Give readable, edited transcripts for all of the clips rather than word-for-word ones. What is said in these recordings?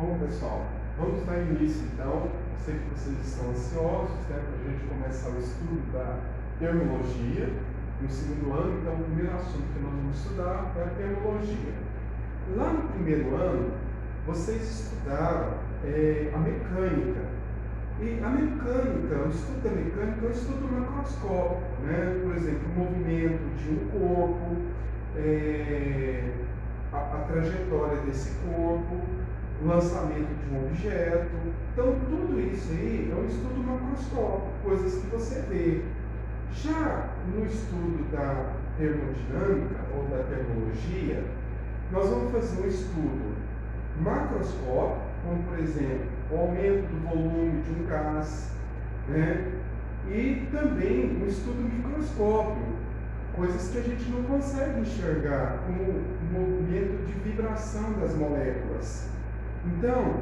Bom, pessoal, vamos dar início então. Eu sei que vocês estão ansiosos, né, para a gente começar o estudo da termologia no segundo ano. Então, o primeiro assunto que nós vamos estudar é a termologia. Lá no primeiro ano, vocês estudaram a mecânica. E a mecânica, o estudo da mecânica é um estudo macroscópico, né? Por exemplo, o movimento de um corpo, a trajetória desse corpo, o lançamento de um objeto. Então, tudo isso aí é um estudo macroscópico, coisas que você vê. Já no estudo da termodinâmica ou da termologia, nós vamos fazer um estudo macroscópico, como por exemplo, o aumento do volume de um gás, né? E também um estudo microscópico, coisas que a gente não consegue enxergar, como o movimento de vibração das moléculas. Então,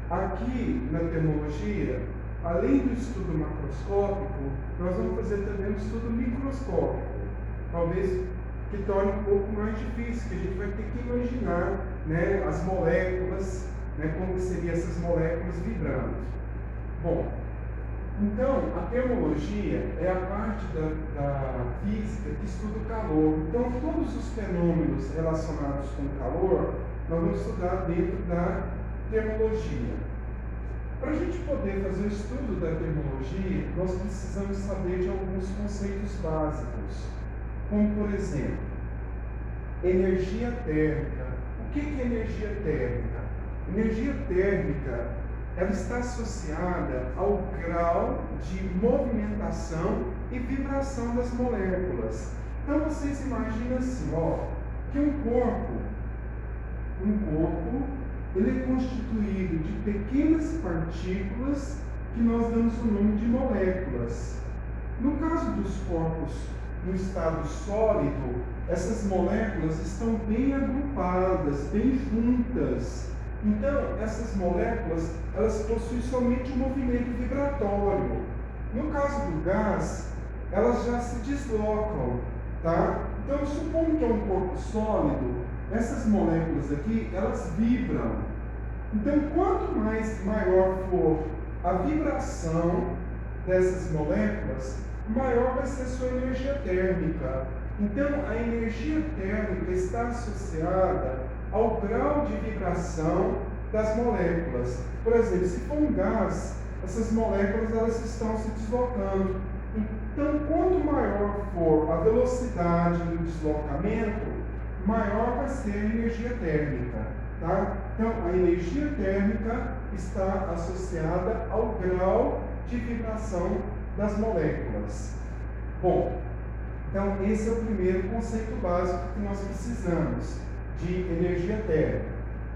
aqui na termologia, além do estudo macroscópico, nós vamos fazer também um estudo microscópico, talvez que torne um pouco mais difícil, que a gente vai ter que imaginar, né, as moléculas, né, como que seriam essas moléculas vibrando. Bom, então a termologia é a parte da física que estuda o calor. Então, todos os fenômenos relacionados com o calor, nós vamos estudar dentro da termologia. Para a gente poder fazer o estudo da termologia, nós precisamos saber de alguns conceitos básicos, como por exemplo, energia térmica. O que é energia térmica? Energia térmica, ela está associada ao grau de movimentação e vibração das moléculas. Então vocês imaginam assim, que um corpo ele é constituído de pequenas partículas que nós damos o nome de moléculas. No caso dos corpos no estado sólido, essas moléculas estão bem agrupadas, bem juntas. Então, essas moléculas, elas possuem somente um movimento vibratório. No caso do gás, elas já se deslocam, tá? Então, supondo que é um corpo sólido, essas moléculas aqui, elas vibram. Então, quanto maior for a vibração dessas moléculas, maior vai ser a sua energia térmica. Então, a energia térmica está associada ao grau de vibração das moléculas. Por exemplo, se for um gás, essas moléculas elas estão se deslocando. Então, quanto maior for a velocidade do deslocamento, maior vai ser a energia térmica. Tá? Então, a energia térmica está associada ao grau de vibração das moléculas. Bom, então esse é o primeiro conceito básico que nós precisamos de energia térmica.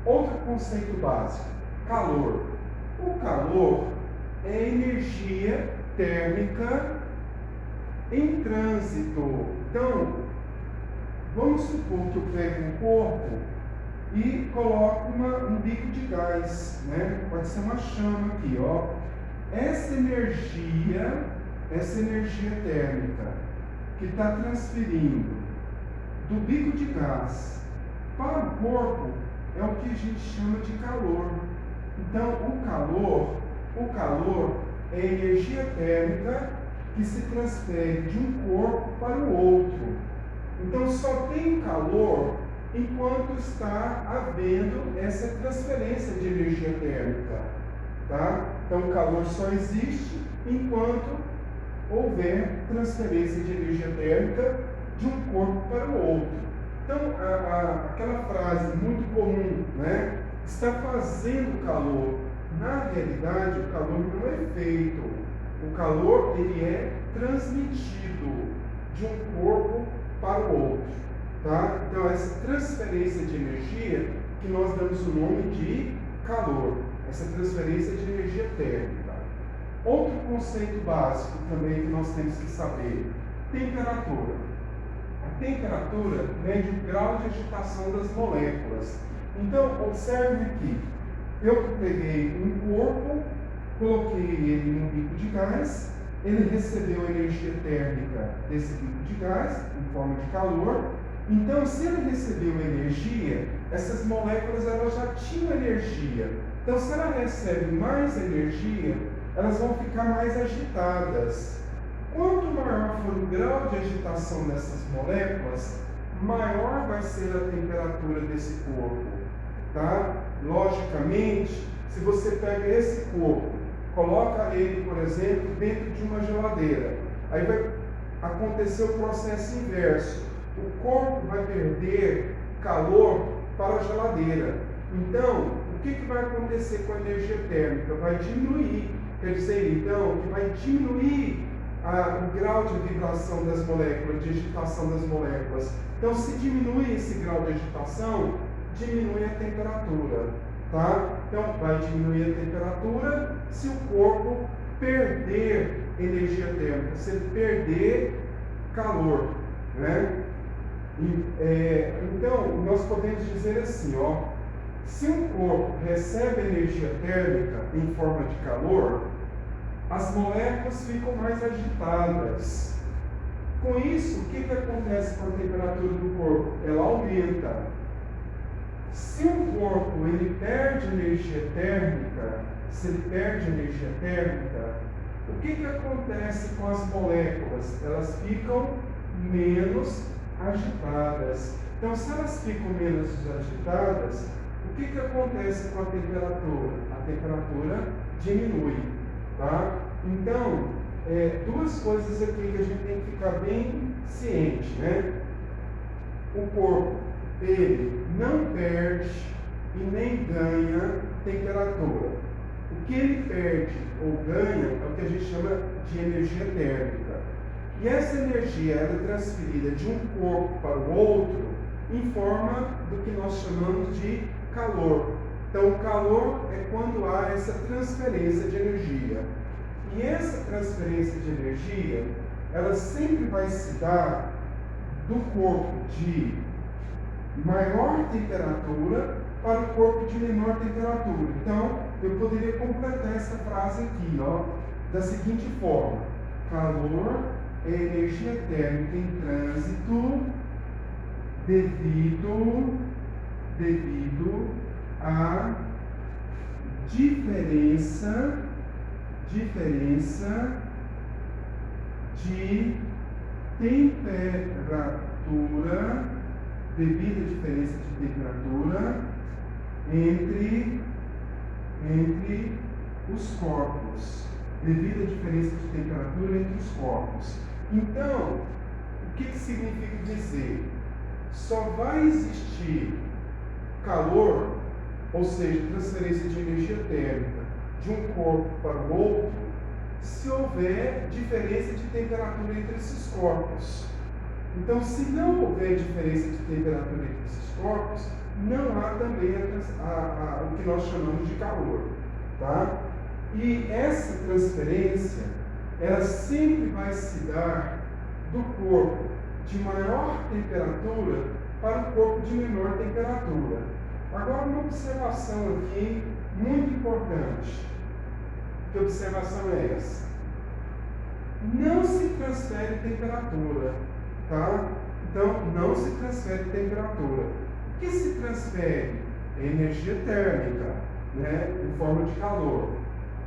Outro conceito básico, calor. O calor é energia térmica em trânsito. Então, vamos supor que eu pego um corpo e coloco um bico de gás, né? Pode ser uma chama aqui, Essa energia térmica que está transferindo do bico de gás para o corpo é o que a gente chama de calor. Então, o calor é a energia térmica que se transfere de um corpo para o outro. Então, só tem calor enquanto está havendo essa transferência de energia térmica. Tá? Então, o calor só existe enquanto houver transferência de energia térmica de um corpo para o outro. Então, aquela frase muito comum, né? Está fazendo calor. Na realidade, o calor não é feito. O calor ele é transmitido de um corpo para o outro. Tá? Então, essa transferência de energia que nós damos o nome de calor. Essa transferência de energia térmica. Outro conceito básico também que nós temos que saber: temperatura. A temperatura mede o grau de agitação das moléculas. Então, observe aqui. Eu peguei um corpo, coloquei ele num bico de gás, ele recebeu energia térmica desse bico de gás, em forma de calor, Então, se ele recebeu energia, essas moléculas elas já tinham energia. Então, se ela recebe mais energia, elas vão ficar mais agitadas. Quanto maior for o grau de agitação dessas moléculas, maior vai ser a temperatura desse corpo, tá? Logicamente, se você pega esse corpo, coloca ele, por exemplo, dentro de uma geladeira, aí vai acontecer o processo inverso. O corpo vai perder calor para a geladeira. Então, o que vai acontecer com a energia térmica? Vai diminuir. Quer dizer, então, que vai diminuir o grau de vibração das moléculas, de agitação das moléculas. Então, se diminui esse grau de agitação, diminui a temperatura, tá? Então, vai diminuir a temperatura se o corpo perder energia térmica, se ele perder calor, né? Então, nós podemos dizer assim, ó, se um corpo recebe energia térmica em forma de calor, as moléculas ficam mais agitadas. Com isso, o que acontece com a temperatura do corpo? Ela aumenta. Se um corpo ele perde energia térmica, o que acontece com as moléculas? Elas ficam menos agitadas. Então, se elas ficam menos agitadas, o que acontece com a temperatura? A temperatura diminui, tá? Então, duas coisas aqui que a gente tem que ficar bem ciente, né? O corpo, ele não perde e nem ganha temperatura. O que ele perde ou ganha é o que a gente chama de energia térmica. E essa energia ela é transferida de um corpo para o outro em forma do que nós chamamos de calor. Então, o calor é quando há essa transferência de energia. E essa transferência de energia, ela sempre vai se dar do corpo de maior temperatura para o corpo de menor temperatura. Então, eu poderia completar essa frase aqui, ó, da seguinte forma: calor é energia térmica em trânsito devido à diferença de temperatura, devido à diferença de temperatura entre os corpos, devido à diferença de temperatura entre os corpos. Então, o que significa dizer? Só vai existir calor, ou seja, transferência de energia térmica de um corpo para o outro, se houver diferença de temperatura entre esses corpos. Então, se não houver diferença de temperatura entre esses corpos, não há também o que nós chamamos de calor, tá? E essa transferência, ela sempre vai se dar do corpo de maior temperatura para o corpo de menor temperatura. Agora, uma observação aqui muito importante. Que observação é essa? Não se transfere temperatura, tá? Então, não se transfere temperatura. O que se transfere? É energia térmica, né? Em forma de calor.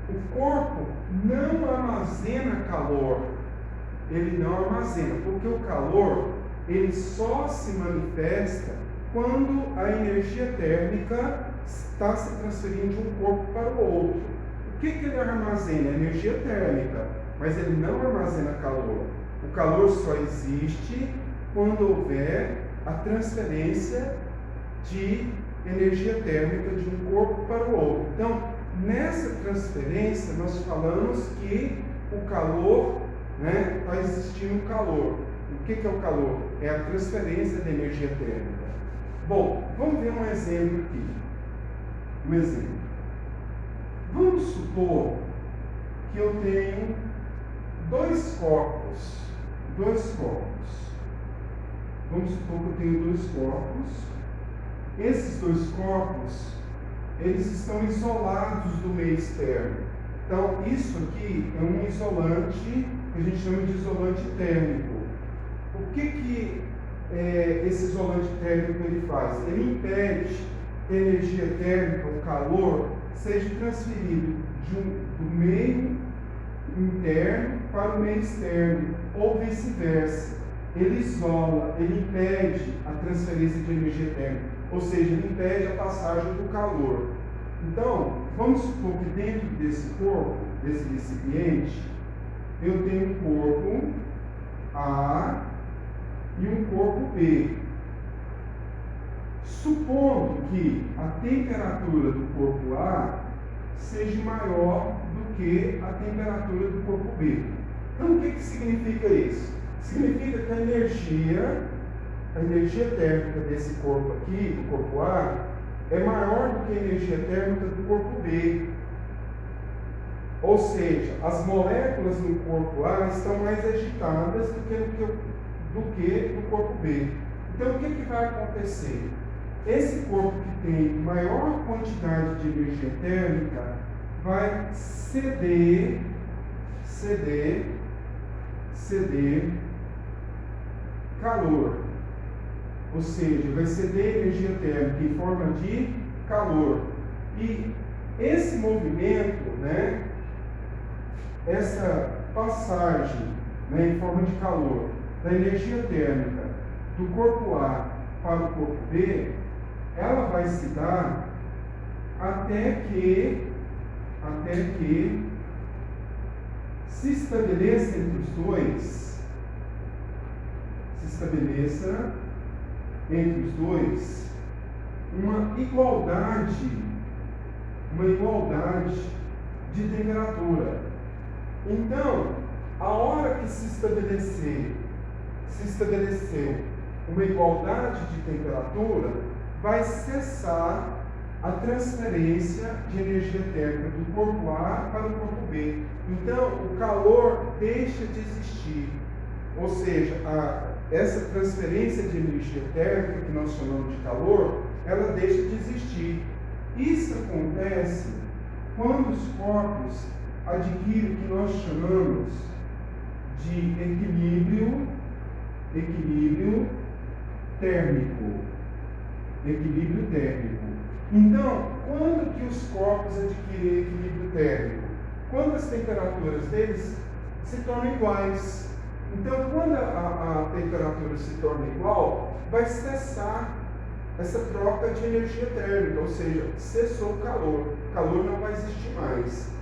O corpo não armazena calor. Ele não armazena, porque o calor, ele só se manifesta quando a energia térmica está se transferindo de um corpo para o outro. O que ele armazena? Energia térmica, mas ele não armazena calor. O calor só existe quando houver a transferência de energia térmica de um corpo para o outro. Então, nessa transferência, nós falamos que o calor, né, está existindo calor. O que é o calor? É a transferência da energia térmica. Bom, vamos ver um exemplo aqui. Um exemplo. Vamos supor que eu tenho dois corpos. Vamos supor que eu tenho dois corpos. Esses dois corpos, eles estão isolados do meio externo. Então, isso aqui é um isolante que a gente chama de isolante térmico. O que esse isolante térmico ele faz? Ele impede que a energia térmica, o calor, seja transferido do meio interno para o meio externo, ou vice-versa. Ele isola, ele impede a transferência de energia térmica, ou seja, ele impede a passagem do calor. Então, vamos supor que dentro desse corpo, desse recipiente, eu tenho um corpo A e um corpo B. Supondo que a temperatura do corpo A seja maior do que a temperatura do corpo B. Então, o que significa isso? Significa que a energia térmica desse corpo aqui, do corpo A, é maior do que a energia térmica do corpo B. Ou seja, as moléculas no corpo A estão mais agitadas do que no corpo B. Então, o que vai acontecer? Esse corpo que tem maior quantidade de energia térmica vai ceder calor. Ou seja, vai ceder energia térmica em forma de calor. E esse movimento, essa passagem, em forma de calor da energia térmica do corpo A para o corpo B, ela vai se dar até que se estabeleça entre os dois uma igualdade de temperatura. Então, a hora que se estabeleceu uma igualdade de temperatura, vai cessar a transferência de energia térmica do corpo A para o corpo B. Então, o calor deixa de existir. Ou seja, essa transferência de energia térmica, que nós chamamos de calor, ela deixa de existir. Isso acontece quando os corpos adquirem o que nós chamamos de equilíbrio térmico. Então, quando que os corpos adquirem equilíbrio térmico? Quando as temperaturas deles se tornam iguais. Então, quando a temperatura se torna igual, vai cessar essa troca de energia térmica, ou seja, cessou o calor. O calor não vai existir mais.